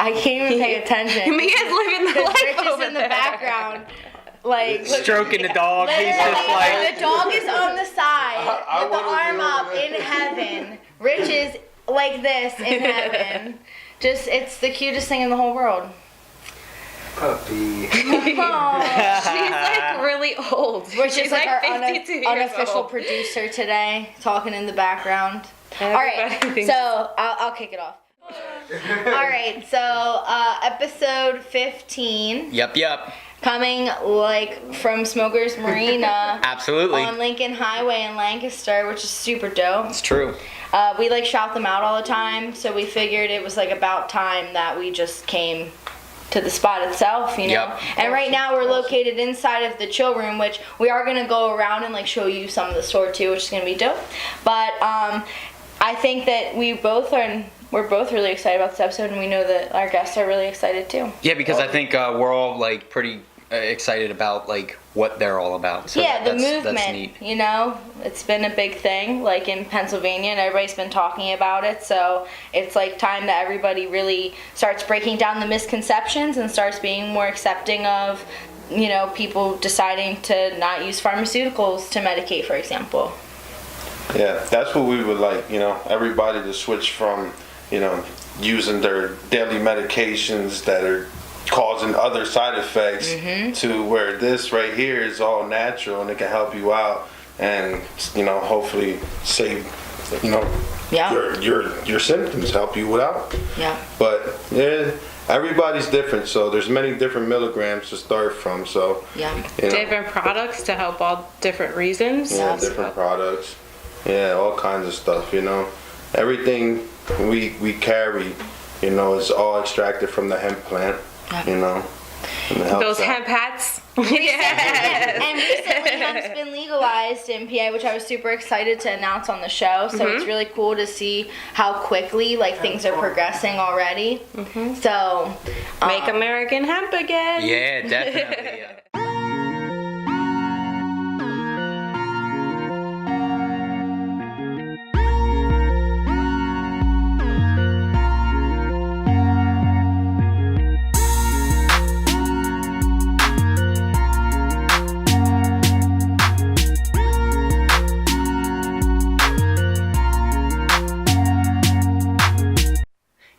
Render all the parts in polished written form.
I can't even pay attention. Mia's living the life Rich is over in the there. background. Like Stroking the dog. He's just like. the dog is on the side I with the wanna arm be up over there. in heaven. Rich is like this in heaven. Just, it's the cutest thing in the whole world. Puppy. Aw. She's like really old. Rich She's is like our 52 years unofficial old. producer today, talking in the background. All right, Everybody thinks- so I'll kick it off. All right, so episode 15. Yep. Coming like from Smokers Marina Absolutely. on Lincoln Highway in Lancaster, which is super dope. It's true. We like shout them out all the time, so we figured it was like about time that we just came to the spot itself, you know. Yep. And right now we're located inside of the chill room, which we are gonna go around and like show you some of the store too, which is gonna be dope. But I think that we're both really excited about this episode, and we know that our guests are really excited too. Yeah, because I think we're all like pretty excited about like what they're all about. So Yeah, the that's movement, neat. you know, it's been a big thing, like in Pennsylvania, and everybody's been talking about it, so it's like time that everybody really starts breaking down the misconceptions and starts being more accepting of, you know, people deciding to not use pharmaceuticals to medicate, for example. Yeah, that's what we would like, you know, everybody to switch from, you know, using their daily medications that are causing other side effects to where this right here is all natural and it can help you out and, you know, hopefully save, you know, Yeah. your symptoms, help you without. Yeah. But yeah, everybody's different, so there's many different milligrams to start from, so Yeah. you know, Different products to help all different reasons. yeah, different products, yeah, all kinds of stuff, you know. Everything we carry, you know, is all extracted from the hemp plant, you know. And it helps Those out. hemp hats. Yeah. And recently hemp's been legalized in PA, which I was super excited to announce on the show. So it's really cool to see how quickly like things are progressing already. So Make American hemp again. Yeah, definitely.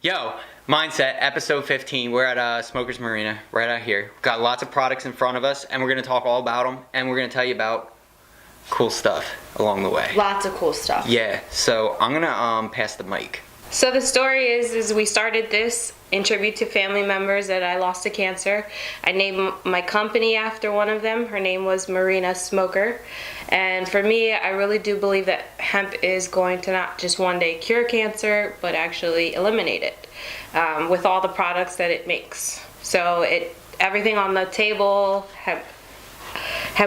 Yo, Mindset, episode 15. We're at Smokers Marina, right out here. Got lots of products in front of us, and we're going to talk all about them, and we're going to tell you about cool stuff along the way. lots of cool stuff. Yeah, so I'm going to pass the mic. So the story is we started this in tribute to family members that I lost to cancer. I named my company after one of them. Her name was Marina Smoker. And for me, I really do believe that hemp is going to not just one day cure cancer, but actually eliminate it with all the products that it makes. So everything on the table, hemp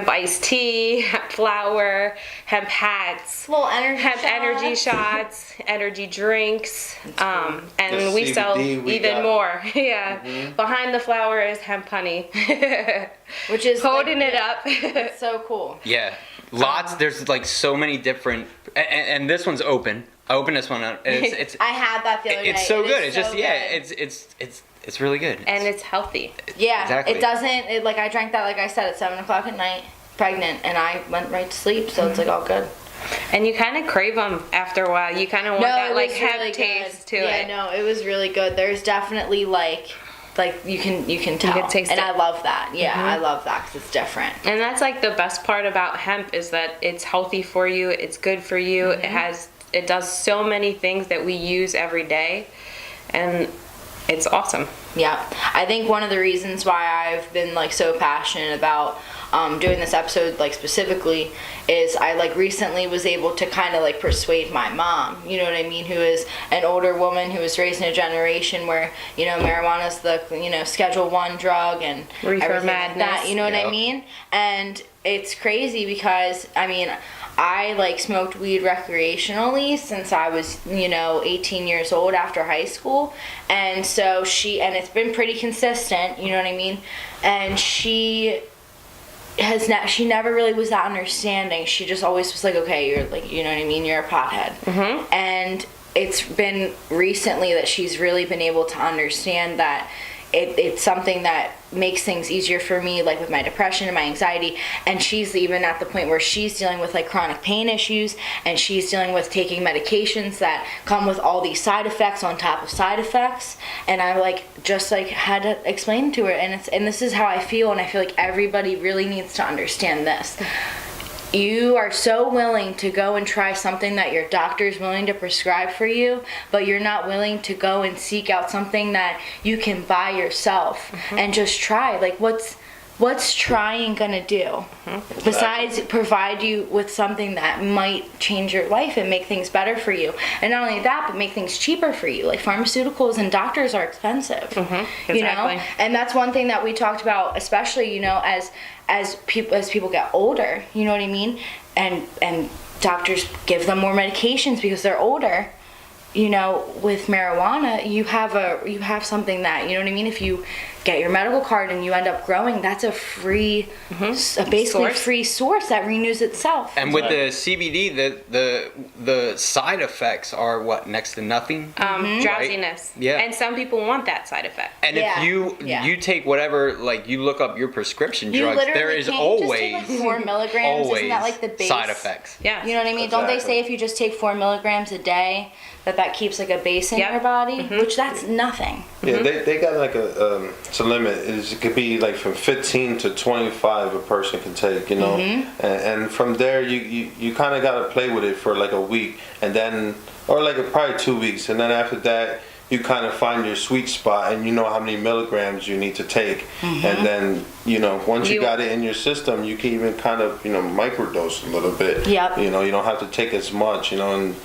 iced tea, hemp flour, hemp hats, Little energy hemp shots. energy shots, energy drinks, and The we sell CBD we even got. more. Yeah, behind the flower is hemp honey, Which is holding like, it up. It's so cool. Yeah, lots. There's like so many different, and this one's open. I opened this one up. It's I had that the other day. it's so It good. is It's just so yeah, good. it's really good. And it's healthy. Yeah, Exactly. it doesn't. Like I drank that, like I said, at 7 o'clock at night, pregnant, and I went right to sleep. So it's like all good. And you kind of crave them after a while. You kind of want that it like was hemp really taste good. to Yeah, it. no, it was really good. There's definitely like you can tell, taste and it. I love that. Yeah, I love that because it's different. And that's like the best part about hemp is that it's healthy for you. It's good for you. It does so many things that we use every day, and it's awesome. Yeah, I think one of the reasons why I've been like so passionate about doing this episode like specifically is I like recently was able to kind of like persuade my mom, you know what I mean, who is an older woman who was raised in a generation where, you know, marijuana's the, you know, Schedule 1 drug and Reefer everything like madness. that, you know what I Yep. mean? And it's crazy because I mean I like smoked weed recreationally since I was, you know, 18 years old after high school. And so and it's been pretty consistent, you know what I mean? And she never really was that understanding. She just always was like, okay, you're like, you know what I mean? You're a pothead. And it's been recently that she's really been able to understand that it's something that makes things easier for me, like with my depression and my anxiety. And she's even at the point where she's dealing with like chronic pain issues, and she's dealing with taking medications that come with all these side effects on top of side effects. And I just had to explain to her, and this is how I feel, and I feel like everybody really needs to understand this. You are so willing to go and try something that your doctor is willing to prescribe for you, but you're not willing to go and seek out something that you can buy yourself and just try. Like, what's trying gonna do besides provide you with something that might change your life and make things better for you? And not only that, but make things cheaper for you. Like, pharmaceuticals and doctors are expensive. Exactly. You know, and that's one thing that we talked about, especially, you know, as people get older, you know what I mean? And doctors give them more medications because they're older. You know, with marijuana, you have something that, you know what I mean? If you get your medical card and you end up growing, that's a free, basically free source that renews itself. And with the CBD, the side effects are what, next to nothing? Drowsiness. Yeah. And some people want that side effect. And if you take whatever, like you look up your prescription You drugs, literally there is can't always just take 4 milligrams. always Isn't that like the base? side effects. Yeah. You know what I mean? Exactly. Don't they say if you just take 4 milligrams a day, that keeps like a base in your body? Which that's nothing. Yeah, they got like it's a limit. It could be like from 15 to 25 a person can take, you know, and from there you kind of got to play with it for like a week, and then or like probably 2 weeks, and then after that you kind of find your sweet spot, and you know how many milligrams you need to take, and then you know once you got it in your system, you can even kind of microdose a little bit. Yep. You know, you don't have to take as much, and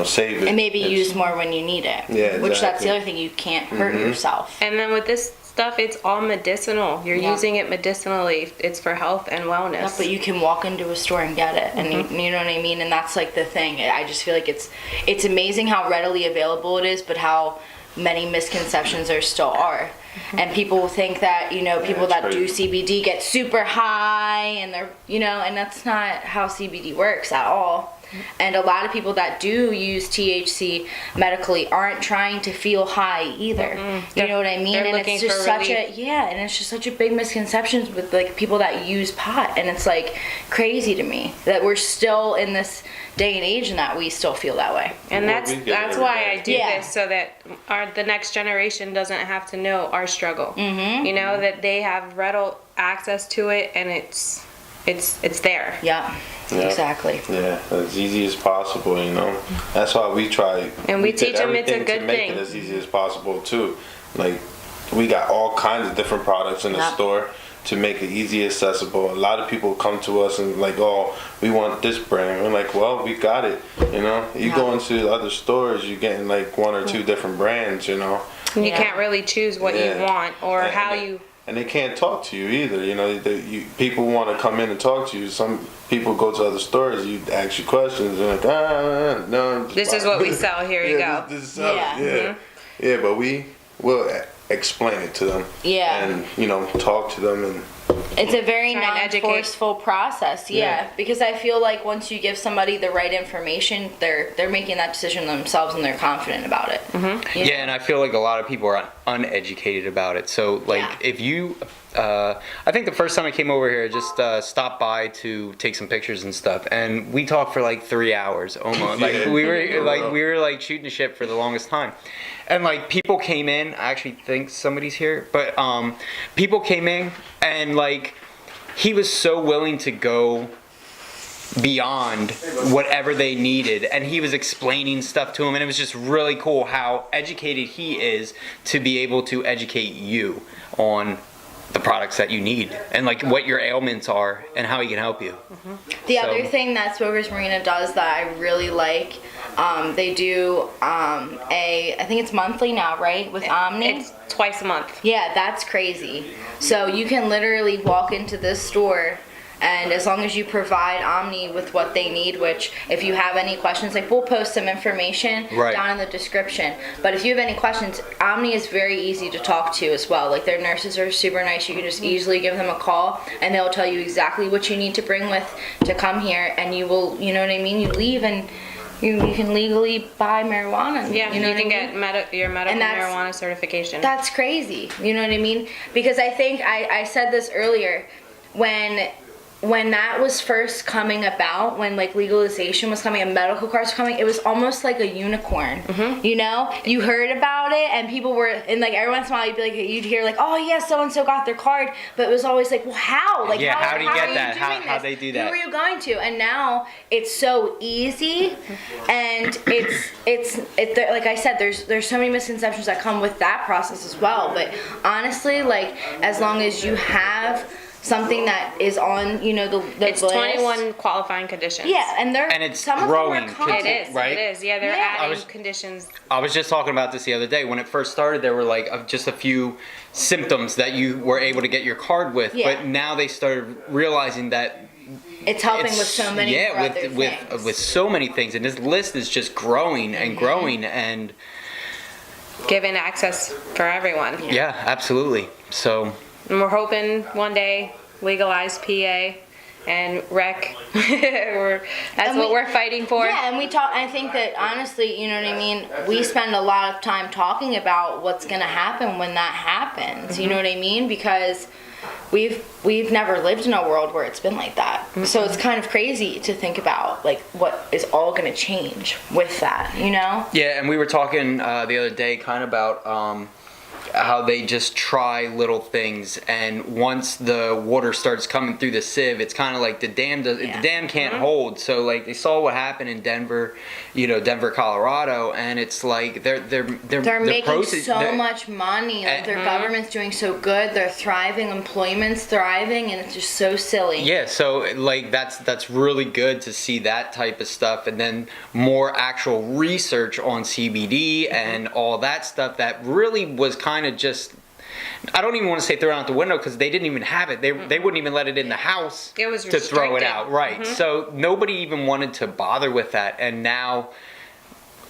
save it. And maybe use more when you need it. Yeah, Which that's exactly. the other thing, you can't hurt yourself. And then with this stuff, it's all medicinal. You're using it medicinally. It's for health and wellness. Yeah, but you can walk into a store and get it, and you know what I mean. And that's like the thing. I just feel like it's amazing how readily available it is, but how many misconceptions there still are. And people think that people that do CBD get super high, and they're and that's not how CBD works at all. And a lot of people that do use THC medically aren't trying to feel high either. You know what I mean? And it's just and it's just such a big misconception with like people that use pot, and it's like crazy to me that we're still in this day and age and that we still feel that way. And that's why I do this, so that the next generation doesn't have to know our struggle. That they have access to it, and it's there. Yeah. Exactly. Yeah, as easy as possible, That's why we try. And we teach them it's a good to make thing. it as easy as possible too. Like, we got all kinds of different products in the store to make it easy accessible. A lot of people come to us and like, oh, we want this brand. We're like, well, we got it. You go into other stores, you're getting like 1 or 2 different brands. You can't really choose what you want or how you. And they can't talk to you either. People want to come in and talk to you. Some people go to other stores. You ask you questions. They're like, no. This is what we sell. Here you go. This is yeah. But we will explain it to them. Yeah. And talk to them and. It's a very non-forceful process, because I feel like once you give somebody the right information, they're making that decision themselves and they're confident about it. Yeah, and I feel like a lot of people are uneducated about it. So, if you, I think the first time I came over here, I just stopped by to take some pictures and stuff, and we talked for like 3 hours almost. We were shooting the shit for the longest time. And like people came in, I actually think somebody's here, but people came in and like he was so willing to go beyond whatever they needed, and he was explaining stuff to them, and it was just really cool how educated he is to be able to educate you on the products that you need and like what your ailments are and how he can help you. The other thing that Smokers Marina does that I really like, they do I think it's monthly now, right? With Omni? It's twice a month. Yeah, that's crazy. So you can literally walk into this store, and as long as you provide Omni with what they need, which if you have any questions, like we'll post some information down in the description. But if you have any questions, Omni is very easy to talk to as well. Like their nurses are super nice. You can just easily give them a call and they'll tell you exactly what you need to bring with to come here, and you will, you know what I mean? You leave and you can legally buy marijuana. Yeah, you know you can what I mean? get your medical And that's- marijuana certification. That's crazy. You know what I mean? Because I think I said this earlier, when that was first coming about, when like legalization was coming and medical cards were coming, it was almost like a unicorn. You know, you heard about it and people were, and like every once in a while you'd hear like, oh yeah, so and so got their card, but it was always like, well, how? Like, Yeah, how do you get are you that? doing How this? they do Who that? are you going to? And now it's so easy, and it's like I said, there's so many misconceptions that come with that process as well. But honestly, like as long as you have something that is on, you know, the It's list. 21 qualifying conditions. Yeah, and it's some growing, of them are common. It is, Right? it is. Yeah, they're Yeah. adding conditions. I was just talking about this the other day. When it first started, there were like just a few symptoms that you were able to get your card with, Yeah. but now they started realizing that It's helping it's with so many more other things. with so many things, and this list is just growing and growing, and Given access for everyone. yeah, absolutely. So And we're hoping one day legalize PA and rec. That's And what we- we're fighting for. Yeah, and we talk. I think that honestly, you know what I mean. We spend a lot of time talking about what's gonna happen when that happens. You know what I mean? Because we've never lived in a world where it's been like that. So it's kind of crazy to think about like what is all gonna change with that. You know? yeah, and we were talking the other day kind of about how they just try little things, and once the water starts coming through the sieve, it's kind of like the dam can't hold. So like they saw what happened in Denver, Denver, Colorado, and it's like they're making so much money. Like their government's doing so good. They're thriving. Employment's thriving, and it's just so silly. Yeah, so like that's really good to see that type of stuff, and then more actual research on CBD and all that stuff that really was kind of just, I don't even want to say throw it out the window because they didn't even have it. They wouldn't even let it in the house It was to throw it restricted. out. Right. So nobody even wanted to bother with that, and now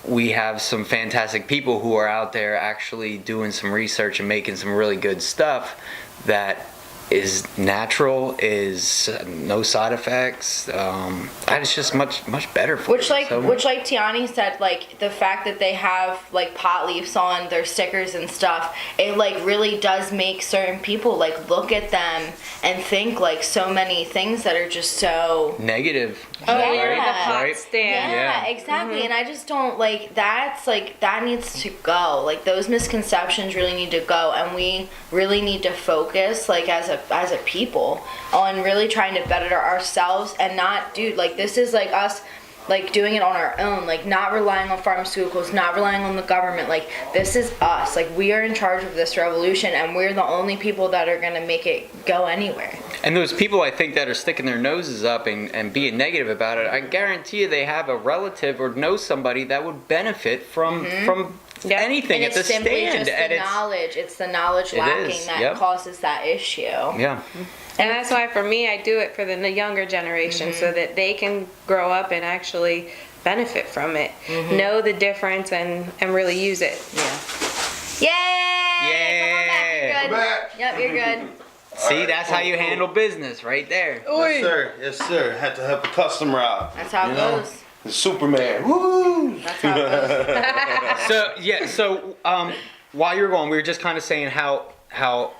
we have some fantastic people who are out there actually doing some research and making some really good stuff that is natural, is no side effects. That is just much better for Which you. like Tiani said, like the fact that they have like pot leaves on their stickers and stuff, it like really does make certain people like look at them and think like so many things that are just so negative. Oh, right? yeah. The pot Right? stand. yeah, exactly. And I just don't like that needs to go. Like those misconceptions really need to go, and we really need to focus like as a people on really trying to better ourselves and not like this is like us like doing it on our own, like not relying on pharmaceuticals, not relying on the government. Like this is us. Like we are in charge of this revolution, and we're the only people that are gonna make it go anywhere. And those people I think that are sticking their noses up and being negative about it, I guarantee you they have a relative or know somebody that would benefit from anything And at the it's simply stand. just the knowledge. It's the knowledge lacking is, that yep. causes that issue. Yeah. And that's why for me, I do it for the younger generation so that they can grow up and actually benefit from it, know the difference, and really use it. Yay! Yay! Come on back, you're good. Come back. Yep, you're good. See, Alright, that's cool, how you cool. handle business right there. Yes, sir. Yes, sir. Had to help a customer out. That's how it You know? goes. The Superman. Woo! That's how it goes. So while you're going, we were just kind of saying how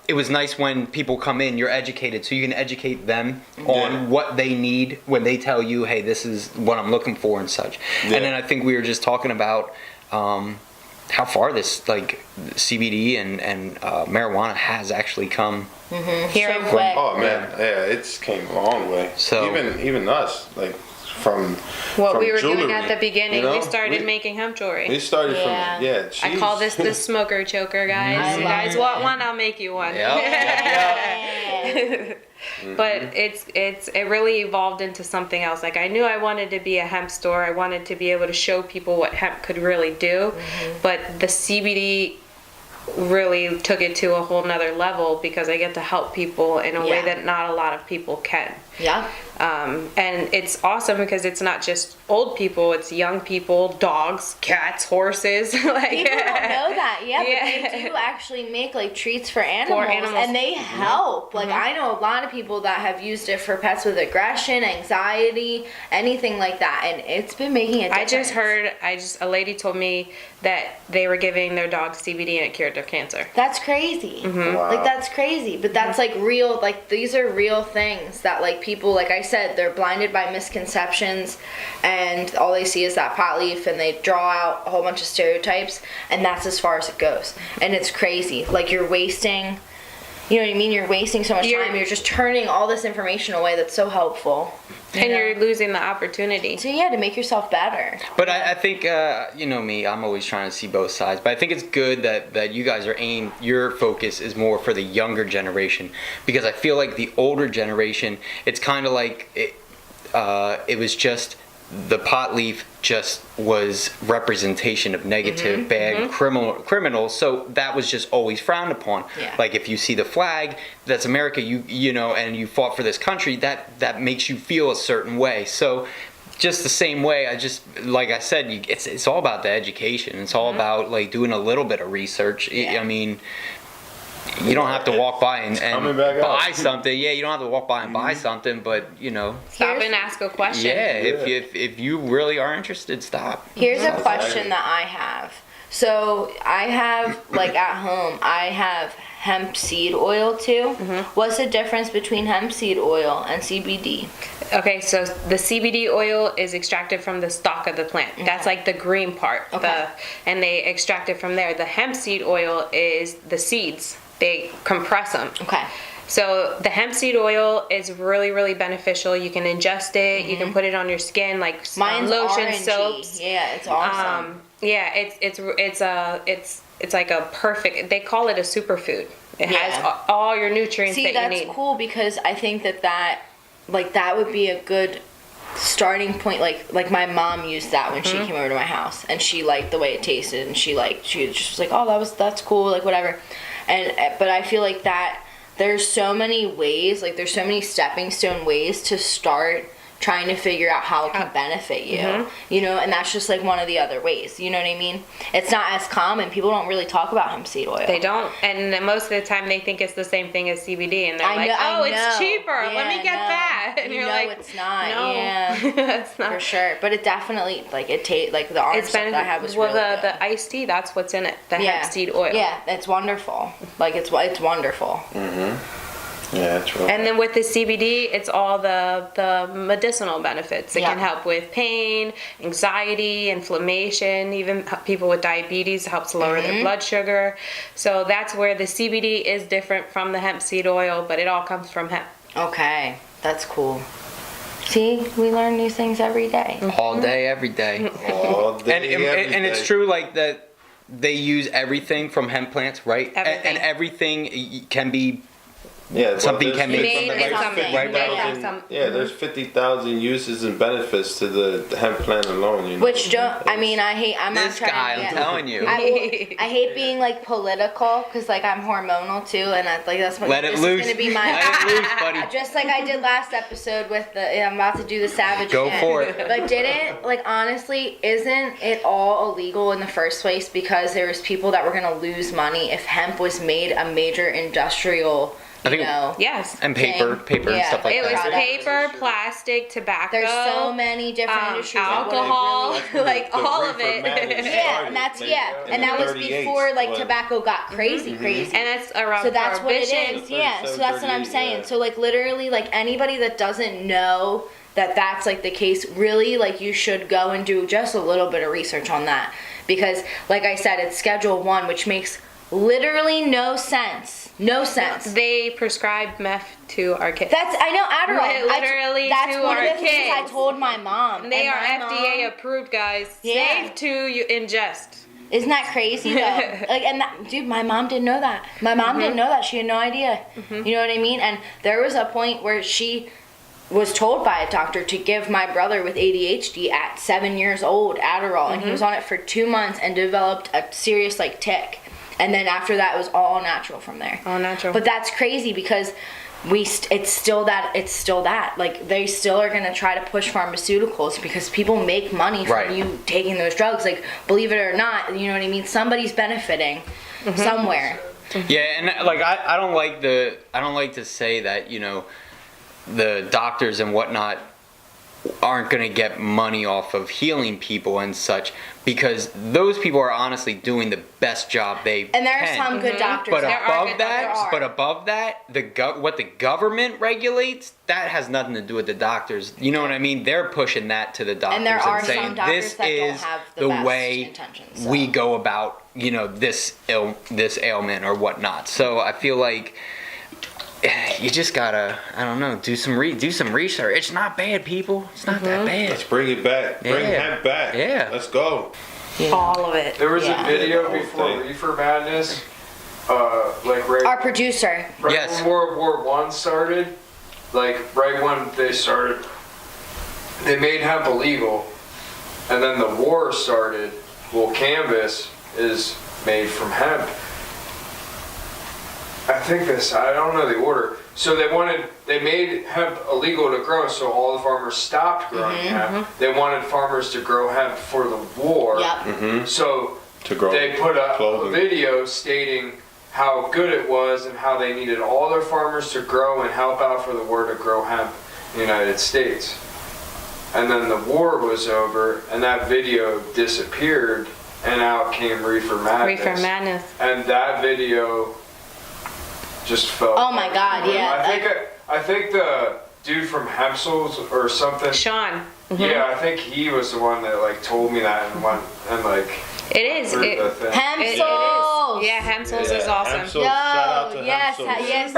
it was nice when people come in, you're educated, so you can educate them on what they need when they tell you, hey, this is what I'm looking for and such. Yeah. And then I think we were just talking about how far this like CBD and marijuana has actually come. Here So in quick. Oh man, yeah, it's came a long way. So- even us, like from what from we were doing jewelry, at the beginning, you know? we started making hemp jewelry. We started Yeah. from I call this the smoker choker, guys. You guys want one? I'll make you one. Yeah. But it really evolved into something else. Like I knew I wanted to be a hemp store. I wanted to be able to show people what hemp could really do. But the CBD really took it to a whole nother level because I get to help people in a way Yeah. that not a lot of people can. Yeah. And it's awesome because it's not just old people, it's young people, dogs, cats, horses. Like, people don't know that, but they do actually make like treats for animals, and they help. Like I know a lot of people that have used it for pets with aggression, anxiety, anything like that, and it's been making a difference. A lady told me that they were giving their dog CBD and it cured their cancer. That's crazy. Wow. Like that's crazy, but that's like real. Like these are real things that like people, like I said, they're blinded by misconceptions, and all they see is that pot leaf, and they draw out a whole bunch of stereotypes, and that's as far as it goes. And it's crazy. Like you're wasting. You know what I mean? You're wasting so much time. You're just turning all this information away that's so helpful. And you're losing the opportunity. So to make yourself better. But I think, you know me, I'm always trying to see both sides. But I think it's good that you guys are your focus is more for the younger generation. Because I feel like the older generation, it's kind of like it was just, the pot leaf just was representation of negative, bad criminals. So that was just always frowned upon. Yeah. Like if you see the flag, that's America, you know, and you fought for this country, that makes you feel a certain way. So just the same way, like I said, it's all about the education. It's all about like doing a little bit of research. I mean, you don't have to walk by and buy something. Yeah, you don't have to walk by and buy something, but you know, stop and ask a question. Yeah, if you really are interested, stop. Here's a question that I have. So I have, like at home, I have hemp seed oil too. What's the difference between hemp seed oil and CBD? Okay, so the CBD oil is extracted from the stalk of the plant. That's like the green part. Okay. And they extract it from there. The hemp seed oil is the seeds. They compress them. Okay. So the hemp seed oil is really, really beneficial. You can ingest it. You can put it on your skin, like Mine's lotion, orangey. soaps. Yeah, it's awesome. Yeah, it's like a perfect. They call it a superfood. It has all your nutrients that you need. See, that's cool because I think that would be a good starting point. Like my mom used that when she came over to my house, and she liked the way it tasted, and she just was like, oh, that's cool, like whatever. But I feel like that there's so many ways, like there's so many stepping stone ways to start trying to figure out how it can benefit you, you know, and that's just like one of the other ways, you know what I mean? It's not as common. People don't really talk about hemp seed oil. They don't, and most of the time they think it's the same thing as CBD, and they're it's cheaper, let me get that, and you're like, it's not. No, it's not. For sure, but it definitely, like, it tastes, like the orange stuff that I had was really good. The iced tea, that's what's in it, the hemp seed oil. Yeah, it's wonderful. Like, it's wonderful. Yeah, that's right. And then with the CBD, it's all the medicinal benefits. It can help with pain, anxiety, inflammation, even people with diabetes, helps lower their blood sugar. So that's where the CBD is different from the hemp seed oil, but it all comes from hemp. Okay, that's cool. See, we learn these things every day. All day, every day. All day, and it's true, like that they use everything from hemp plants, right? Everything. And everything can be. Yeah, something can be made from something. There's 50,000 uses and benefits to the hemp plant alone. You know? Which I'm this not guy, trying I'm telling you. I hate being like political because like I'm hormonal too, and that's what Let it loose. is gonna be my. Let it loose, buddy. Just like I did last episode with I'm about to do the savage. Go again. for it. But honestly, isn't it all illegal in the first place because there was people that were gonna lose money if hemp was made a major industrial. Yes. And paper and stuff like it that. It was paper, plastic, tobacco. There's so many different industries. Alcohol, like all of it. And that was before like tobacco got crazy. And that's around. So that's what it is. Yeah. So that's what I'm saying. So like literally, like anybody that doesn't know that that's like the case, really, like you should go and do just a little bit of research on that, because like I said, it's Schedule 1, which makes literally no sense. No sense. They prescribe meth to our kids. I know, Adderall. Literally that's to one our of the things kids. I told my mom. They are FDA approved, guys. Yeah. Safe to ingest. Isn't that crazy though? Dude, my mom didn't know that. My mom didn't know that. She had no idea. You know what I mean? And there was a point where she was told by a doctor to give my brother with ADHD at 7 years old Adderall, and he was on it for 2 months and developed a serious like tic. And then after that, it was all natural from there. All natural. But that's crazy because it's still that like they still are gonna try to push pharmaceuticals because people make money from Right. you taking those drugs. Like, believe it or not, you know what I mean? Somebody's benefiting somewhere. Yeah, and like I don't like to say that, you know, the doctors and whatnot aren't going to get money off of healing people and such, because those people are honestly doing the best job they And there are can. some good doctors. But There are good doctors. above that, what the government regulates, that has nothing to do with the doctors. You know what I mean? They're pushing that to the doctors And there are saying some doctors this that don't is have the best way intentions, so. we go about, you know, this ailment or whatnot. So I feel like you just gotta, I don't know, do some research. It's not bad, people. It's not that bad. Let's bring it back. Bring Yeah. hemp back. Yeah. Let's go. All of it. There was Yeah. a video The whole before thing. Reefer Madness, like right, Our producer. right Yes. when World War I started, like right when they started, they made hemp illegal, and then the war started. Well, cannabis is made from hemp. I don't know the order. So they made hemp illegal to grow, so all the farmers stopped growing hemp. They wanted farmers to grow hemp for the war. Yep. So To grow they put a clothing. video stating how good it was and how they needed all their farmers to grow and help out for the war to grow hemp in the United States. And then the war was over and that video disappeared and out came Reefer Madness. Reefer Madness. And that video just fell. Oh my God, yeah, I think the dude from Hempsels or something. Sean. Yeah, I think he was the one that like told me that and went and like It is. heard It, the thing. Hempsels. yeah, Hempsels is awesome. Hempsels. Shout out to yes, Hempsels. yes.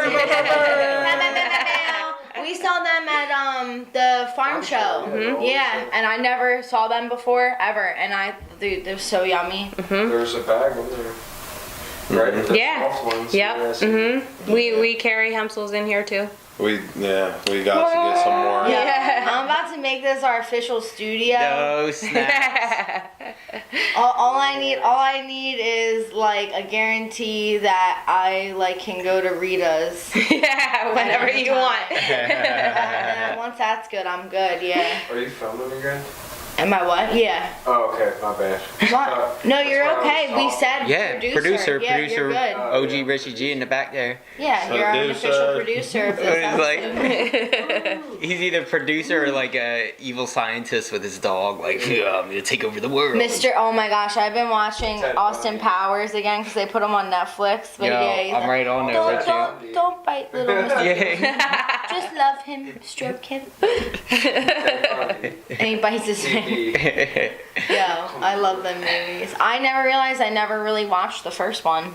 We saw them at the farm show. Yeah, and I never saw them before ever, and they're so yummy. There's a bag in there. Right? The Yeah. soft ones, Yep. yes. We carry Hempsels in here too. We got to get some more. Yeah, I'm about to make this our official studio. No snacks. All I need is like a guarantee that I like can go to Rita's. Yeah, whenever you want. And once that's good, I'm good. Yeah. Are you filming again? Am I what? Yeah. Oh, okay, my bad. What? No, you're That's why I okay. was We off. said Yeah, producer. Yeah, you're good. OG Richie G in the back there. Yeah, you're an official producer of this He's like, episode. he's either producer or like a evil scientist with his dog. Like, yeah, I'm gonna take over the world. Mr. Oh my gosh, I've been watching Ted Austin Bundy. Powers again because they put him on Netflix. But Yo, yeah, he's I'm like, right on there with you. Don't bite little Mr. Yeah. Just love him, stroke him. And he bites his finger. Yo, I love them movies. I never realized I never really watched the first one.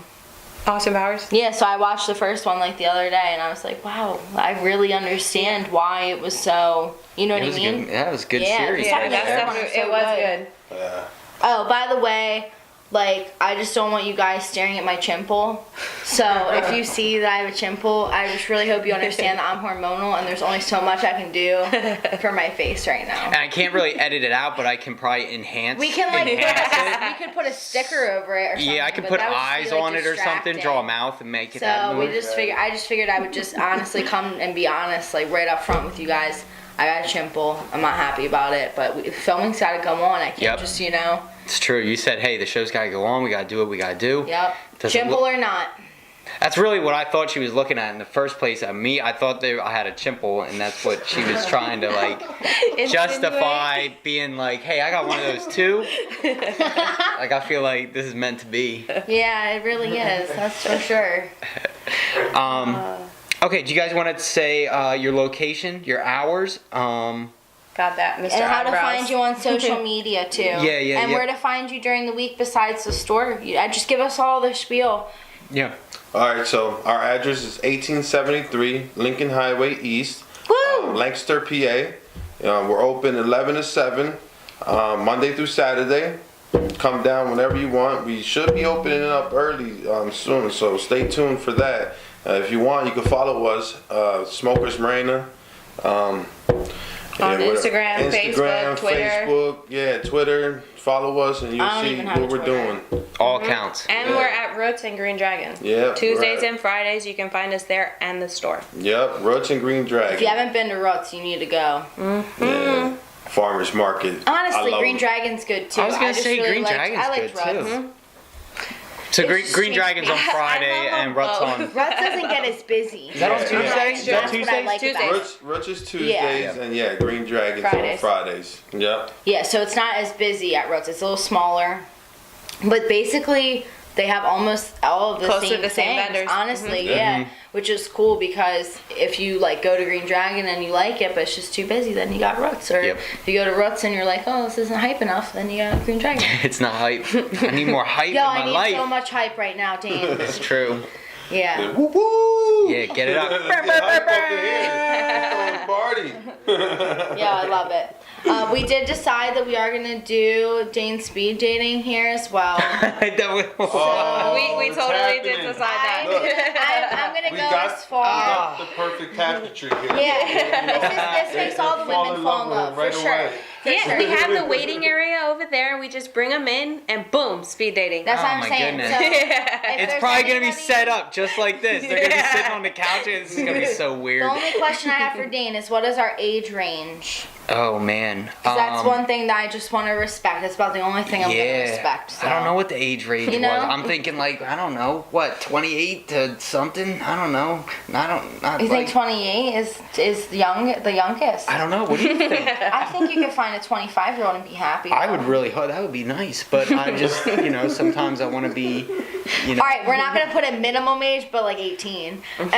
Austin Powers. Yeah, so I watched the first one like the other day, and I was like, wow, I really understand why it was so. You know what It I was mean? good. That was a good Yeah, series. yeah, right that's there. definitely- definitely, it was good. Yeah. Oh, by the way, like, I just don't want you guys staring at my chimple. So if you see that I have a chimple, I just really hope you understand that I'm hormonal and there's only so much I can do for my face right now. And I can't really edit it out, but I can probably enhance. We can like enhance we could put a sticker over it or something. Yeah, I could but put that would just eyes be, like, on it or something, draw a distracting. mouth, and make it So that we move. I just figured I would just honestly come and be honest, like right up front with you guys. I got a chimple. I'm not happy about it, but filming's got to go on. I can't Yep. just, It's true. You said, hey, the show's got to go on. We got to do what we got to do. Yep. Does it Chimple look- or not. That's really what I thought she was looking at in the first place. Me, I thought I had a chimple, and that's what she was trying to like justify being like, hey, I got one of those too. Like I feel like this is meant to be. Yeah, it really is. That's for sure. Okay, do you guys want to say your location, your hours? Got that, Mr. And how to Eyebrows. find you on social media too. Yeah, And yeah. where to find you during the week besides the store. Just give us all the spiel. Yeah. All right, so our address is 1873 Lincoln Highway East, Woo! Lancaster, PA. We're open 11 to 7, Monday through Saturday. Come down whenever you want. We should be opening up early soon, so stay tuned for that. If you want, you can follow us, Smokers Marina. On Yeah, Instagram, Facebook, Twitter. Facebook, yeah, Twitter. Follow us and you'll I don't see even have what a we're Twitter. doing. All counts. And Yeah. we're at Roots and Green Dragon. Yep. Tuesdays right. and Fridays, you can find us there and the store. Yep, Roots and Green Dragon. If you haven't been to Ruts, you need to go. Yeah. Farmers Market. I Honestly, love Green it. Dragon's good too. I was gonna just say really Green liked, Dragon's I liked good, Ruts. too. So Green Dragon's on Friday love and Ruts both. on. Ruts doesn't get as busy. Is that on Yeah. Tuesday? Is that That's what I Tuesday? like Tuesdays. about it. Roots is Tuesdays Yeah. and yeah, Green Dragon's on Fridays. Fridays. Yep. Yeah, so it's not as busy at Ruts. It's a little smaller, but basically they have almost all of the Close to same the same things. vendors. Honestly, yeah, which is cool because if you like go to Green Dragon and you like it, but it's just too busy, then you got Ruts. Or Yep. if you go to Ruts and you're like, oh, this isn't hype enough, then you got Green Dragon. It's not hype. I need more hype Yo, in my I need life. so much hype right now, Dane. It's true. Yeah. Woo woo! Yeah, get it up. Get hype up in here. Party. Yeah, I love it. We did decide that we are gonna do Dane speed dating here as well. Oh, we it's totally did happening. decide that. I'm gonna We go got, as far. the perfect tapestry here. Yeah, this makes all the women fall in love, for sure. Yeah, we have the waiting area over there. We just bring them in and boom, speed dating. That's Oh what I'm my saying. goodness. So, if It's there's probably gonna be anybody- set up just like this. They're gonna be sitting on the couch and this is gonna be so weird. The only question I have for Dane is what is our age range? Oh man. 'Cause that's one thing that I just want to respect. That's about the only thing I'm gonna respect. So. I don't know what the age range You know? was. I'm thinking like I don't know what 28 to something. I don't know. Not You like, think 28 is the youngest? I don't know. What do you think? I think you could find a 25-year-old and be happy. I though. would really hope that would be nice, but I just sometimes I want to be, All right, we're not gonna put a minimum age, but like 18. I'm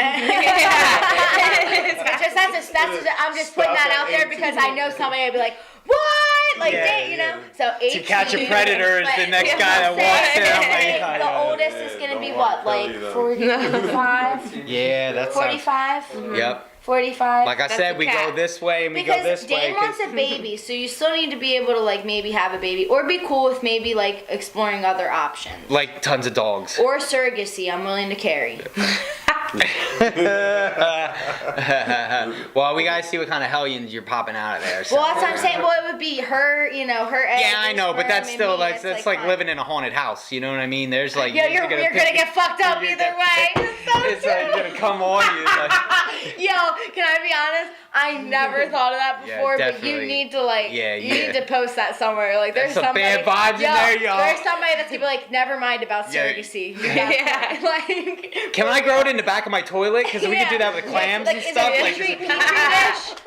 just putting that out there because I know somebody would be like, what? Like, Yeah, So 18. To Catch a Predator is the But- next guy that walks in. I'm like, the oldest is gonna don't be wanna what, tell like you that. 45, yeah, that's 45, Yep. 45. Like I That's said, the we cat. go this way and we go Because this way. Dane wants a baby, so you still need to be able to like maybe have a baby, or be cool with maybe like exploring other options, Like tons of dogs. or surrogacy. I'm willing to carry. Well, we gotta see what kind of hellions you're popping out of there. So. Well, that's what I'm saying. Well, it would be her, her egg. Yeah, I know, but sperm, that's and still me, like it's, that's like fun. living in a haunted house. You know what I mean? There's like Yo, you're gonna get fucked up you're either gonna- way. It's so It's like true. gonna come on you. Like, Yo, can I be honest? I never thought of that Yeah, before, but you definitely. need to like, Yeah, you yeah. need to post that somewhere. Like, there's There's some somebody, bad vibes in there, y'all. There's somebody that's gonna be like, never mind about Yeah. surrogacy. Yeah. Like, can I grow it in the back of my toilet? Because we can do that with clams like, and is stuff. it a Like,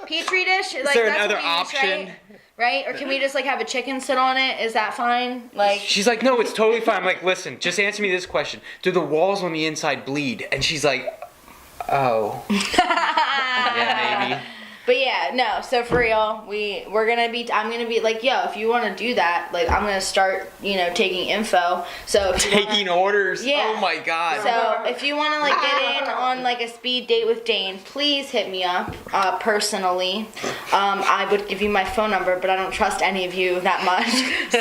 petri dish? Like, is there that's another what we use, option? right? Or can we just like have a chicken sit on it? Is that fine? Like, She's like, no, it's totally fine. I'm like, listen, just answer me this question: do the walls on the inside bleed? And she's like, oh, yeah, maybe. but yeah, no. So for real, we're gonna be. I'm gonna be like, yo, if you want to do that, like, I'm gonna start, taking info. So if you wanna- Taking orders. Yeah. Oh my god. So if you want to like get in on like a speed date with Dane, please hit me up personally. I would give you my phone number, but I don't trust any of you that much. So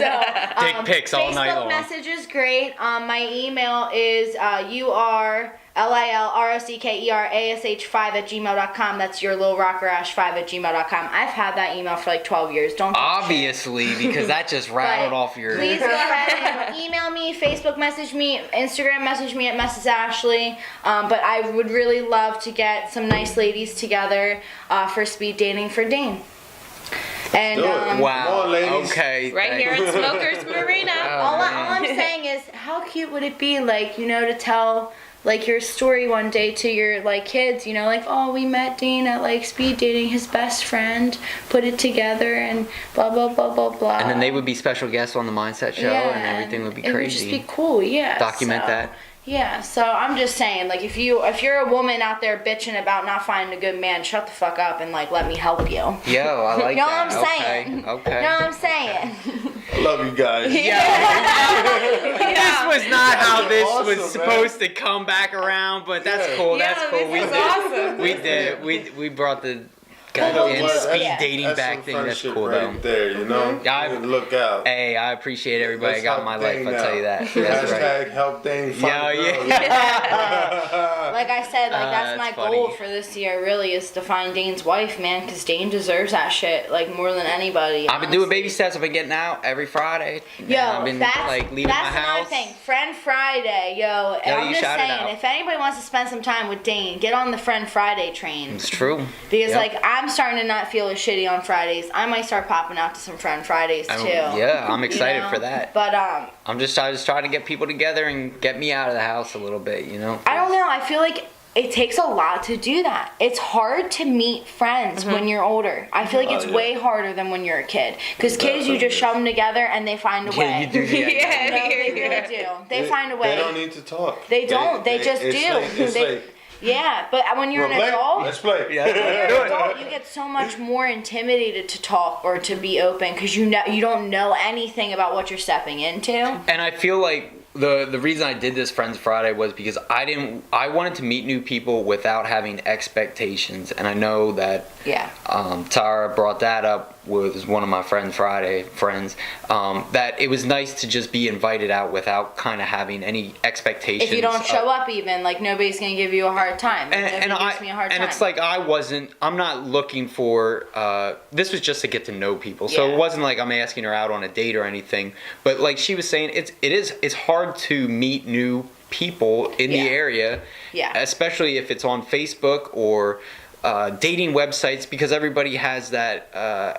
Dick pics all night long. Facebook message is great. My email is URLILROCKERASH5@gmail.com. That's your little rockerash5@gmail.com. I've had that email for like 12 years. Don't talk shit. Obviously, because that just rattled But off your. Please go ahead and email me, Facebook message me, Instagram message me at Mrs. Ashley. But I would really love to get some nice ladies together for speed dating for Dane. And Do it. Wow. Come on, ladies. Okay. Right here at Smokers Marina. all I'm saying is, how cute would it be, like, to tell like your story one day to your like kids, like, oh, we met Dane at like speed dating, his best friend put it together and blah blah blah blah blah. And then they would be special guests on the Mindset Show, and everything would be It would crazy. just be cool, yeah. Document so, that. Yeah, so I'm just saying, like, if you're a woman out there bitching about not finding a good man, shut the fuck up and like let me help you. Yo, I like You know that. what I'm saying? Okay. You know what I'm saying? I love you guys. This was not how this Awesome, was man. supposed to come back around, but that's Yeah. cool. Yeah, That's cool. this is awesome. We did. We brought the goddamn do- speed yeah. dating That's back some thing. That's friendship cool right though. there, you know? Yeah, Look out. Hey, I appreciate everybody Let's got in my help life. Dane I'll tell you out. that. That's right. Hashtag help Dane find Yeah, a girl. yeah. Like I said, like that's my That's funny. goal for this year. Really, is to find Dane's wife, man, because Dane deserves that shit like more than anybody. I've been doing honestly. baby steps. I've been getting out every Friday. Yo, I've been that's, like leaving that's my another house. thing. Friend Friday, yo. And I'm you just shout it saying, out. if anybody wants to spend some time with Dane, get on the Friend Friday train. It's true. Because Yep. like I'm starting to not feel as shitty on Fridays. I might start popping out to some Friend Fridays too. Yeah, I'm excited know? for that. But I just trying to get people together and get me out of the house a little bit, you know. I don't know. I feel like it takes a lot to do that. It's hard to meet friends when you're older. I feel like it's yeah. way harder than when you're a kid. Because kids, you just shove them together and they find a way. Yeah, you do. Yeah. You know, they really do. They find a way. They don't need to talk. They don't. They just it's do. Like, it's They- like, Yeah, but when you're wanna an play? adult, Let's play. Yeah. when you're an adult, you get so much more intimidated to talk or to be open because you don't know anything about what you're stepping into. And I feel like the reason I did this Friends Friday was because I wanted to meet new people without having expectations, and I know that Yeah. Tara brought that up with one of my friends that it was nice to just be invited out without kind of having any expectations. If you don't show up, even like nobody's gonna give you a hard time. And Nobody gives me a hard time. it's like I'm not looking for this was just to get to know people, so Yeah. it wasn't like I'm asking her out on a date or anything, but like she was saying, it's hard to meet new people in the Yeah. area, Yeah. especially if it's on Facebook or dating websites, because everybody has that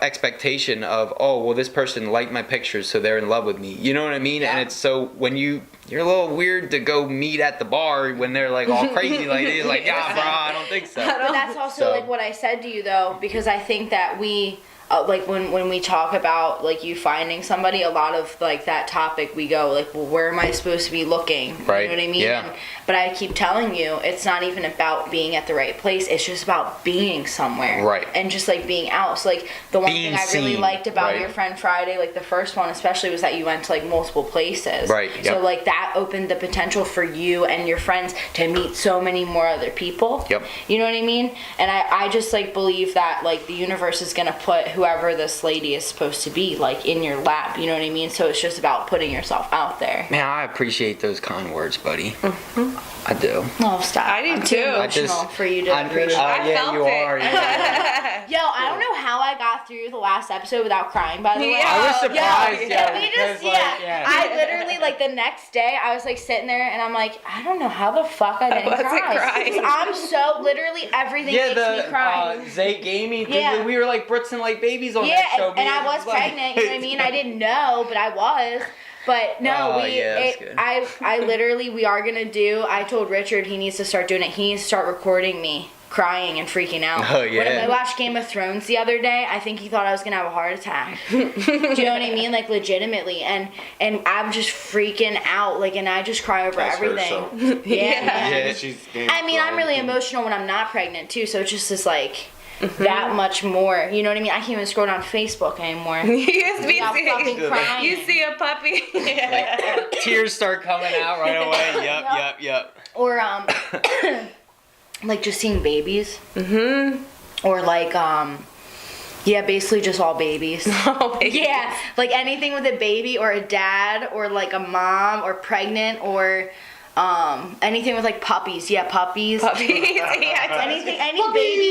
expectation of, oh well, this person liked my pictures so they're in love with me, you know what I mean? Yeah. And it's so when you're a little weird to go meet at the bar when they're like all crazy like this, like yeah bro, I don't think so. But that's also So- like what I said to you though, because I think that we like when we talk about like you finding somebody, a lot of like that topic we go like, well, where am I supposed to be looking? Right. You know what I mean? Yeah. But I keep telling you, it's not even about being at the right place. It's just about being somewhere. Right. And just like being out. So like the one Being thing I really seen, liked about right. your Friend Friday, like the first one especially, was that you went to like multiple places. Right, So yep. like that opened the potential for you and your friends to meet so many more other people. Yep. You know what I mean? And I just like believe that like the universe is gonna put whoever this lady is supposed to be like in your lap. You know what I mean? So it's just about putting yourself out there. Man, I appreciate those kind words, buddy. I do. Oh, stop! I do I'm too. too I emotional just- for you to appreciate. I yeah, felt you it. are. Yeah. Yo, I don't know how I got through the last episode without crying. By the way, Yeah. I was surprised, Yo, yeah, we because, just like, yeah. I literally like the next day I was like sitting there and I'm like, I don't know how the fuck I didn't wasn't cry. crying. I'm so literally everything Yeah, makes me cry. Zay Gaming. Yeah. We were like Brits and like babies on Yeah, that show. and I man. was Like- pregnant. You know what I mean? I didn't know, but I was. But no, Oh, yeah, that's good. I literally, we are gonna do. I told Richard he needs to start doing it. He needs to start recording me crying and freaking out. Oh, yeah. When I watched Game of Thrones the other day, I think he thought I was gonna have a heart attack. Do you know what I mean? Like legitimately, and I'm just freaking out. Like, and I just cry over That's her everything. show. Yeah. man. Yeah, she's I mean, I'm really emotional when I'm not pregnant too. So it's just this like. That much more, you know what I mean? I can't even scroll down Facebook anymore. You just be Without fucking seeing, crying. you see a puppy. Tears start coming out right away. Yep. Or like just seeing babies. Or like yeah, basically just all babies. Oh, baby. Yeah, like anything with a baby or a dad or like a mom or pregnant or anything with like puppies. Yeah, puppies. Puppies. Yeah,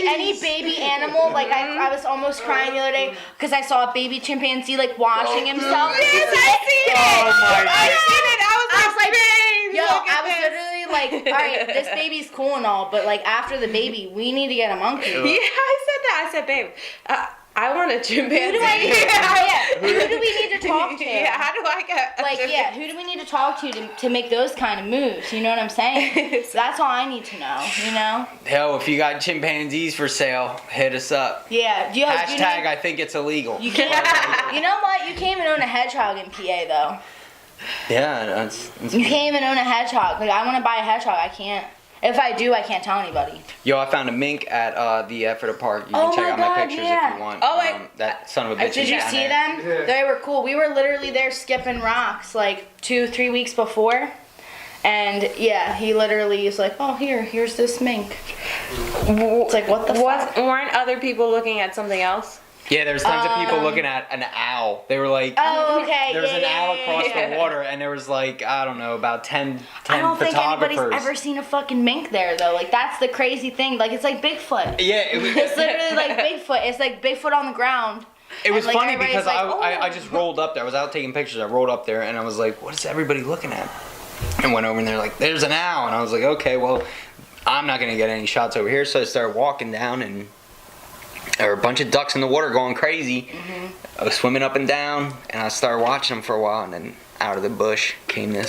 Any baby animal. Like I was almost crying the other day because I saw a baby chimpanzee like washing himself. Yes, I seen it. Oh my I God. seen it. I was like, babe, Yo, look at I was this. literally like, all right, this baby's cool and all, but like after the baby, we need to get a monkey. Yeah, I said that. I said, babe, I want a chimpanzee. Who do I need to, who do we need to talk to? Yeah, how do I get a Like, yeah, who do we need to talk to make those kind of moves? You know what I'm saying? That's all I need to know, you know? Hell, if you got chimpanzees for sale, hit us up. Yeah. Do you have, Hashtag I think it's illegal. you can't, you know what? You can't even own a hedgehog in PA, though. Yeah, that's You can't even own a hedgehog. Like, I want to buy a hedgehog. I can't. If I do, I can't tell anybody. Yo, I found a mink at the Effort Park. You Oh can check my out God, my pictures yeah. if you want. Oh, I- that son of a bitch Did is you down see there. them? Yeah. They were cool. We were literally there skipping rocks like 2-3 weeks before. And yeah, he literally is like, oh, here's this mink. It's like, what the fuck? Weren't other people looking at something else? Yeah, there's tons of people looking at an owl. They were like, Oh, okay. there was an owl across yeah. the water, and there was like, I don't know, about 10 I don't think photographers. anybody's ever seen a fucking mink there, though. Like, that's the crazy thing. Like, it's like Bigfoot. Yeah, it was, It's literally like Bigfoot. It's like Bigfoot on the ground. it was and, like, funny everybody's because like, I just rolled up there. I was out taking pictures. I rolled up there, and I was like, what is everybody looking at? And went over, and they're like, there's an owl. And I was like, okay, well, I'm not going to get any shots over here. So I started walking down, and there were a bunch of ducks in the water going crazy. I was swimming up and down, and I started watching them for a while, and then out of the bush came a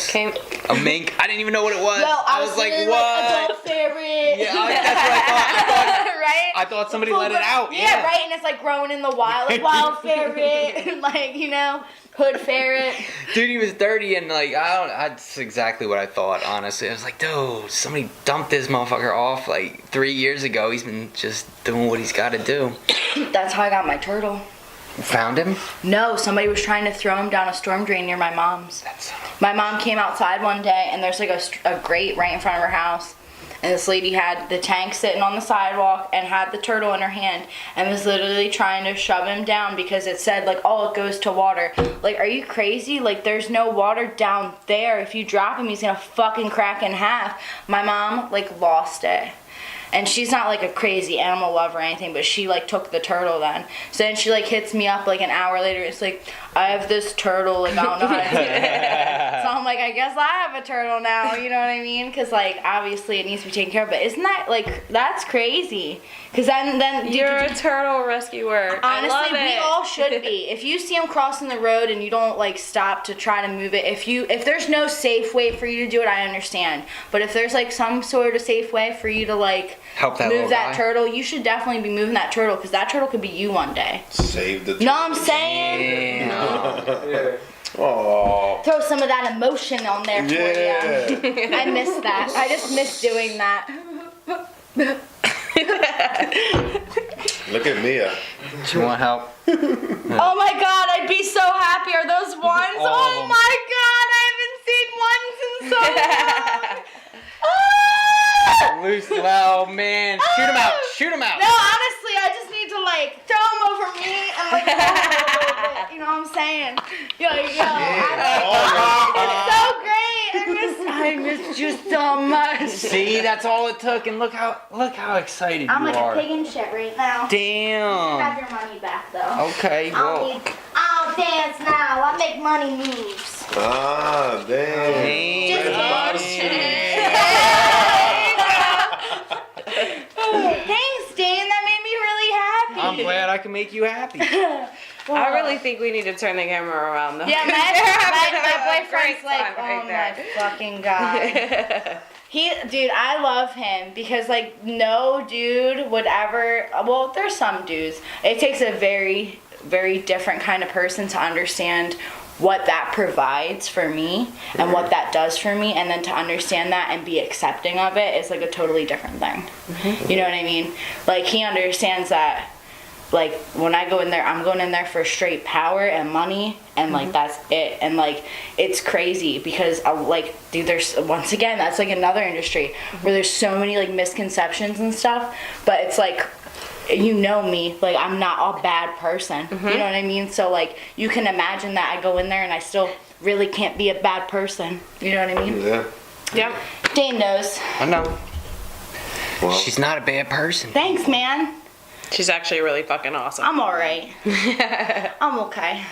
mink. I didn't even know what it was. Yo, I was like, what? Adult favorite. Yeah, that's what I thought. Right? I thought somebody let it out. Yeah, right. And it's like growing in the wild, like wild ferret, like, you know, hood ferret. Dude, he was dirty, and like, that's exactly what I thought, honestly. I was like, dude, somebody dumped this motherfucker off like 3 years ago. He's been just doing what he's got to do. That's how I got my turtle. Found him? No, somebody was trying to throw him down a storm drain near my mom's. My mom came outside one day, and there's like a grate right in front of her house. And this lady had the tank sitting on the sidewalk and had the turtle in her hand and was literally trying to shove him down because it said, like, oh, it goes to water. Like, are you crazy? Like, there's no water down there. If you drop him, he's gonna fucking crack in half. My mom, like, lost it. And she's not like a crazy animal lover or anything, but she like took the turtle then. So then she like hits me up like an hour later. It's like, I have this turtle, like I don't know how to do it. So I'm like, I guess I have a turtle now, you know what I mean? Because like obviously it needs to be taken care of, but isn't that like, that's crazy? Because then You're a turtle rescuer. honestly, I love we it. all should be. If you see them crossing the road and you don't like stop to try to move it, if there's no safe way for you to do it, I understand. But if there's like some sort of safe way for you to like help that move little that guy. turtle, you should definitely be moving that turtle because that turtle could be you one day. Save the. You know what I'm saying? Yeah. Oh. Throw some of that emotion on there for you. I miss that. I just miss doing that. Look at Mia. Do you want help? Oh my god, I'd be so happy. Are those ones? All of Oh them. my god, I haven't seen ones in so long. Ah! Loose, well, man. Shoot him out. Shoot him out. No, honestly, I just need to like throw them over me and like throw 'em a little bit. You know what I'm saying? Yo. It's so great. I miss you so much. See, that's all it took, and look how excited I'm you like are. a pig in shit right now. Damn. Have your money back though. Okay, well. I'll dance now. I make money moves. Ah, damn. Just kidding. Thanks, Dane. That made me really happy. I'm glad I can make you happy. I really think we need to turn the camera around though. Yeah, my boyfriend's Great like, song right oh there. my fucking god. Dude, I love him because like no dude would ever. Well, there's some dudes. It takes a very, very different kind of person to understand what that provides for me and what that does for me, and then to understand that and be accepting of it is like a totally different thing. You know what I mean? Like he understands that. Like when I go in there, I'm going in there for straight power and money, and like that's it. And like it's crazy because like, dude, there's once again that's like another industry where there's so many like misconceptions and stuff. But it's like, you know me, like I'm not a bad person. You know what I mean? So like you can imagine that I go in there and I still really can't be a bad person. You know what I mean? Yeah. Yep. Dane knows. I know. Well, She's not a bad person. Thanks, man. She's actually really fucking awesome. I'm alright. I'm okay.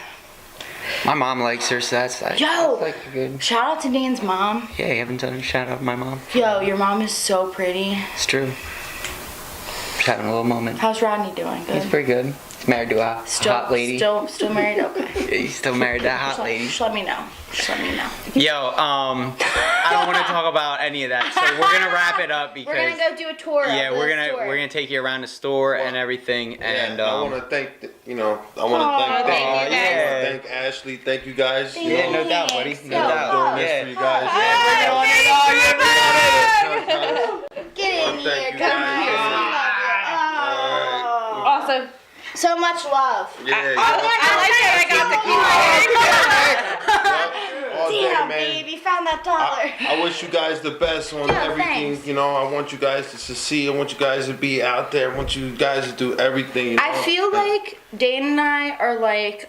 My mom likes her, so that's like, Yo! that's like a good. Shout out to Dane's mom. Yeah, you haven't done a shout out to my mom. Yo, your mom is so pretty. It's true. Just having a little moment. How's Rodney doing? He's Good. pretty good. He's married to a hot lady. Still married? Okay. Yeah, he's still married to a hot lady. Just let me know. Just let me know. Yo, I don't want to talk about any of that. So we're gonna wrap it up because We're gonna go do a tour. yeah, of the we're store. gonna take you around the store and everything. And I want to thank, I want to thank thank you, guys. I wanna thank Ashley. Thank you guys. Thank yeah, no doubt, buddy. Thanks. No Yo, doubt. Doing this Yeah. for you guys. Get in here. Thank you, Come guys. here. Oh. Awesome. So much love. Yeah. I like that I got the key. all day, Damn, man. baby, found that dollar. I wish you guys the best on Yeah, everything. thanks. You know, I want you guys to succeed. I want you guys to be out there. I want you guys to do everything. You know? I feel like Dane and I are like,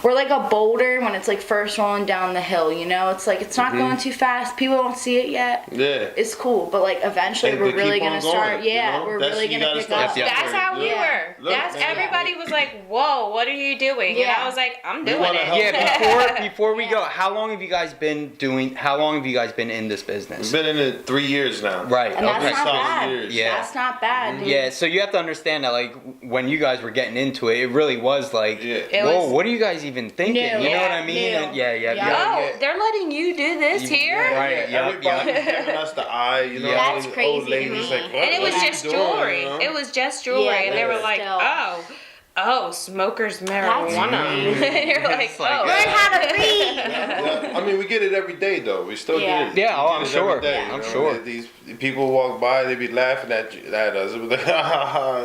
we're like a boulder when it's like first rolling down the hill, you know? It's like, it's not going too fast. People don't see it yet. Yeah. It's cool, but like eventually Hey, we're but really keep gonna on start. going, you Yeah, know? we're That's- really you gonna gotta pick start up. Yep. That's how we Yeah. were. Look, That's man. everybody was like, "Whoa, what are you doing?" And Yeah. I was like, "I'm We doing wanna it." help. Yeah, before we Yeah. go, how long have you guys been in this business? We've been in it 3 years now. Right. And that's okay. not Solid bad. years. Yeah. That's not bad, dude. Yeah, so you have to understand that, like, when you guys were getting into it, it really was like, Yeah. It whoa, was- what are you guys even thinking? New. You know Yeah, what I mean? new. And yeah. Oh, they're letting you do this here? Right, Yeah, yep, everybody's yep. giving us the eye, you know. Yeah. That's the crazy old to ladies me. like, what, And it what was are you just doing, jewelry. you know? It was just jewelry, Yeah, and they were but like, still. "Oh, smokers marijuana." And you're like, It's like, "Oh." Learn how to read. Yeah, I mean, we get it every day, though. We still Yeah. get it. Yeah, We oh, get I'm it sure. every day, Yeah, you I'm know? sure. These people walk by, they be laughing at us. It was like, ha ha ha,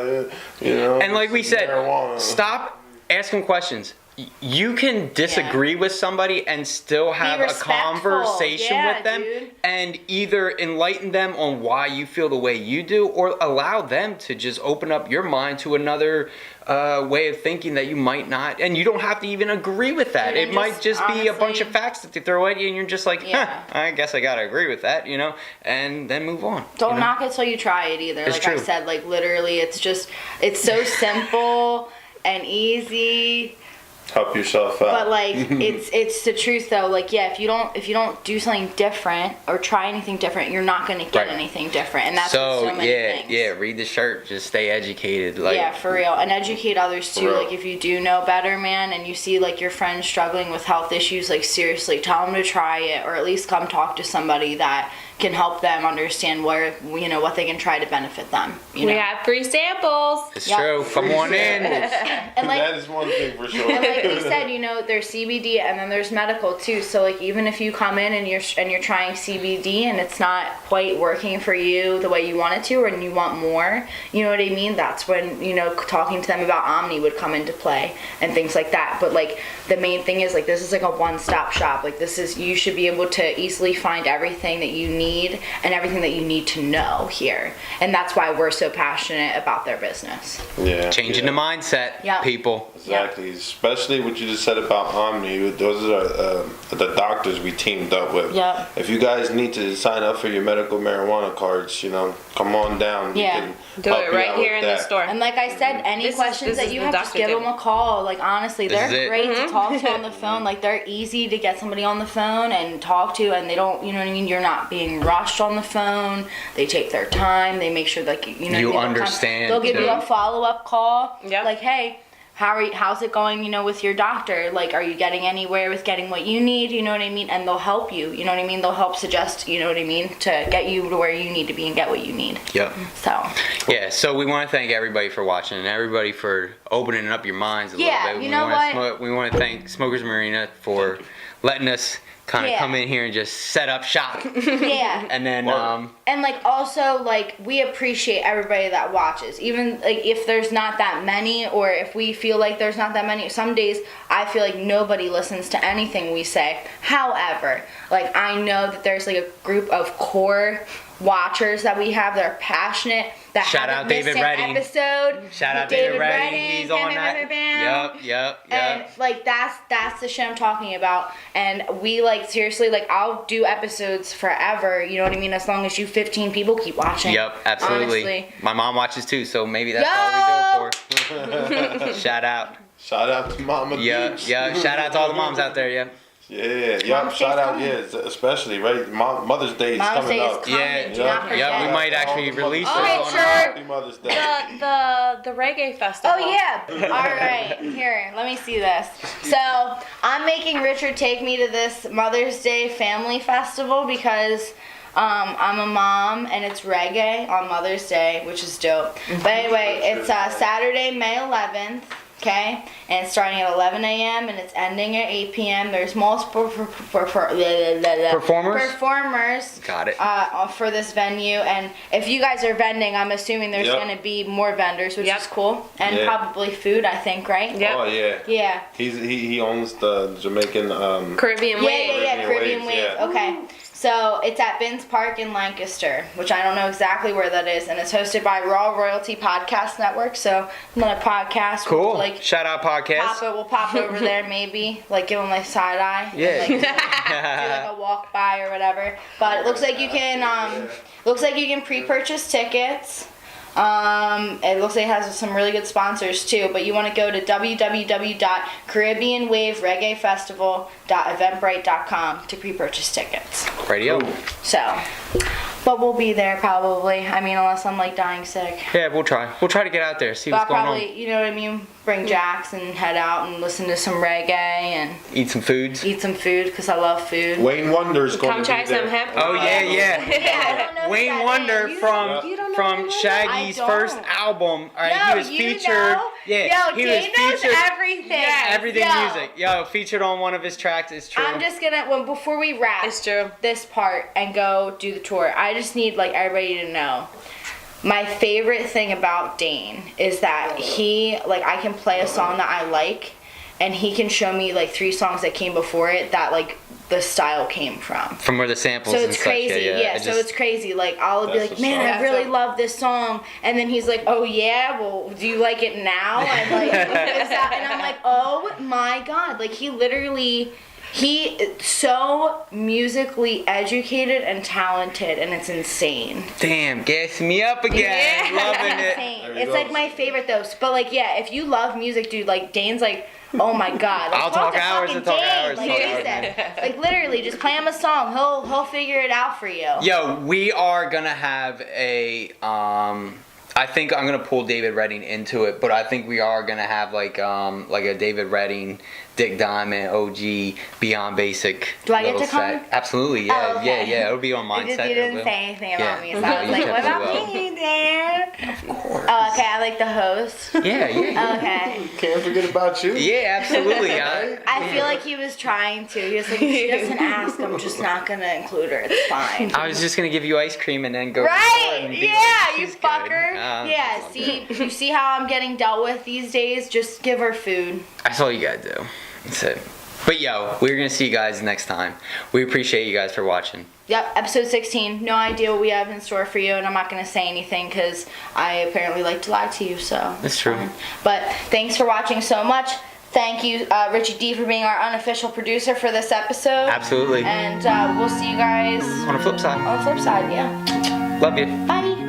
you know. And like we said, marijuana. stop asking questions. You can disagree with somebody and still have a respectful. conversation Yeah, with them dude. and either enlighten them on why you feel the way you do or allow them to just open up your mind to another way of thinking that you might not. And you don't have to even agree with that. And It might just be a bunch honestly- of facts that they throw at you and you're just like, Yeah. I guess I gotta agree with that, you know, and then move on. Don't you know? knock it till you try it either. It's Like I true. said, like literally, it's so simple and easy. Help yourself out. But like it's the truth though. Like yeah, if you don't do something different or try anything different, you're not gonna get Right. anything different. And that's with so many things. read the shirt. Just stay educated. Like, Yeah, for real. And educate others too. For real. Like if you do know better, man, and you see like your friends struggling with health issues, like seriously, tell them to try it or at least come talk to somebody that can help them understand where, you know, what they can try to benefit them. You know? We have free samples. It's Yep. true. Come on in. And like that is one thing for sure. And like we said, you know, there's CBD and then there's medical too. So like even if you come in and you're trying CBD and it's not quite working for you the way you want it to, and you want more, you know what I mean? That's when, you know, talking to them about Omni would come into play and things like that. But like the main thing is like this is like a one-stop shop. Like this is, you should be able to easily find everything that you need and everything that you need to know here. And that's why we're so passionate about their business. Yeah. Changing the mindset, Yeah. people. Exactly, especially what you just said about Omni. Those are the doctors we teamed up with. Yeah. If you guys need to sign up for your medical marijuana cards, you know, come on down. We Yeah. can Do help it you right out here with in the that. store. And like I said, any This is- questions this that is you the have, just doctor give table. them a call. Like honestly, This they're is it. great to talk to on the phone. Like they're easy to get somebody on the phone and talk to, and they don't, you know what I mean? You're not being rushed on the phone. They take their time. They make sure, like, you know, You they'll understand, They'll give you too. a follow-up call. Yep. Like, hey, how's it going, you know, with your doctor? Like, are you getting anywhere with getting what you need? You know what I mean? And they'll help you. You know what I mean? They'll help suggest, you know what I mean, to get you to where you need to be and get what you need. Yep. So, Yeah, so we want to thank everybody for watching and everybody for opening up your minds a Yeah, little bit. you know what? We want to thank Smokers Marina for letting us kind of Yeah. come in here and just set up shop. yeah. And then, Word. And like also like we appreciate everybody that watches, even like if there's not that many, or if we feel like there's not that many. Some days I feel like nobody listens to anything we say. However, like I know that there's like a group of core watchers that we have that are passionate, that Shout haven't out David missed an Redding. episode. shout out David Redding. He's on that. Yep. Yep. And like that's the shit I'm talking about. And we like seriously, like I'll do episodes forever, you know what I mean, as long as you 15 people keep watching. Yep, absolutely. Honestly. My mom watches too, so maybe that's all we do it for. Shout out. Shout out to Mama Yeah, Beach. yeah. Shout out to all the moms out there, yeah. Yeah, Mother's yup. Shout Day's out, coming. yeah, especially right. Mother's Day is Mother's coming Day is up. coming. Yeah, Do not forget. yeah, we might actually release All right, this on sure. Happy Mother's Day. The reggae festival. Oh yeah. All right. Here, let me see this. So I'm making Richard take me to this Mother's Day family festival because I'm a mom and it's reggae on Mother's Day, which is dope. But anyway, it's Saturday, May 11th. Okay, and it's starting at 11 a.m. and it's ending at 8 p.m. There's multiple performers. Got it. For this venue, and if you guys are vending, I'm assuming there's Yep. going to be more vendors, which Yep. is cool, and Yeah. probably food. I think, right? Yep. Oh yeah. Yeah. He owns the Jamaican Caribbean Wave. Yeah, Caribbean Wave. yeah. Okay. So it's at Binns Park in Lancaster, which I don't know exactly where that is, and it's hosted by Raw Royalty Podcast Network. So another podcast. Cool. Like Shout out podcast. we'll pop over there maybe, like give them like side eye. Yeah. And, like, do like a walk by or whatever. But it looks like you can pre-purchase tickets. It looks like it has some really good sponsors too, but you want to go to www.caribbeanwavereggaefestival.eventbrite.com to pre-purchase tickets. Radio. So, but we'll be there probably. I mean, unless I'm like dying sick. Yeah, we'll try. We'll try to get out there, see But I'll what's going probably, you know what I mean, bring Jax and head out and listen to some reggae and on. Eat some foods. eat some food because I love food. Wayne Wonder's going Come to try be there. some hemp. Oh yeah, I don't know who Wayne that Wonder is. from You don't know from Wayne Wonder? Shaggy's I don't. first album. All right, No, he was you featured. know. Yeah, Yo, he Dane was knows featured. everything. Everything Yo. music. Yo, featured on one of his tracks. It's true. I'm just gonna before we wrap It's true. this part and go do the tour. I just need like everybody to know. My favorite thing about Dane is that I can play a song that I like, and he can show me like 3 songs that came before it that like the style came from. From where the samples So and it's such. crazy, Yeah. so it's crazy. Like I'll be That's like, what's man, up. I really Yeah. love this song, and then he's like, oh yeah, well, do you like it now? And like, and I'm like, oh my god, like he is so musically educated and talented, and it's insane. Damn, gassing me up again. Loving it. Insane. There he It's like goes. my favorite though. But like, yeah, if you love music, dude, like Dane's like, oh my god. Like, I'll talk to hours fucking and talk Dane, hours, Like talk he hours, said. Like literally, just play him a song. He'll figure it out for you. Yo, we are gonna have a I think I'm gonna pull David Redding into it, but I think we are gonna have like a David Redding, Dick Diamond, OG, Beyond Basic. Do I get little to come? set. Absolutely, yeah, Oh, okay. yeah. It'll be on You Mindset. didn't say anything about Yeah. me, so No, I was you like, kept what it about well. me, Dan? Of course. Oh, okay, I like the host. Yeah. Okay. Can't forget about you. Yeah, absolutely. I feel like he was trying to. He was like, if she doesn't ask, I'm just not gonna include her. It's fine. I was just gonna give you ice cream and then go. Right? and be Yeah, like, you "She's good." fucker. Yeah, that's see, you see how I'm getting dealt with these days? Just give her food. That's all you gotta do. That's it. But yo, we're gonna see you guys next time. We appreciate you guys for watching. Yep, episode 16. No idea what we have in store for you, and I'm not going to say anything because I apparently like to lie to you, so. That's true. fine. But thanks for watching so much. Thank you, Richie D, for being our unofficial producer for this episode. Absolutely. And we'll see you guys On the flip side, on the flip side, yeah. love you. Bye.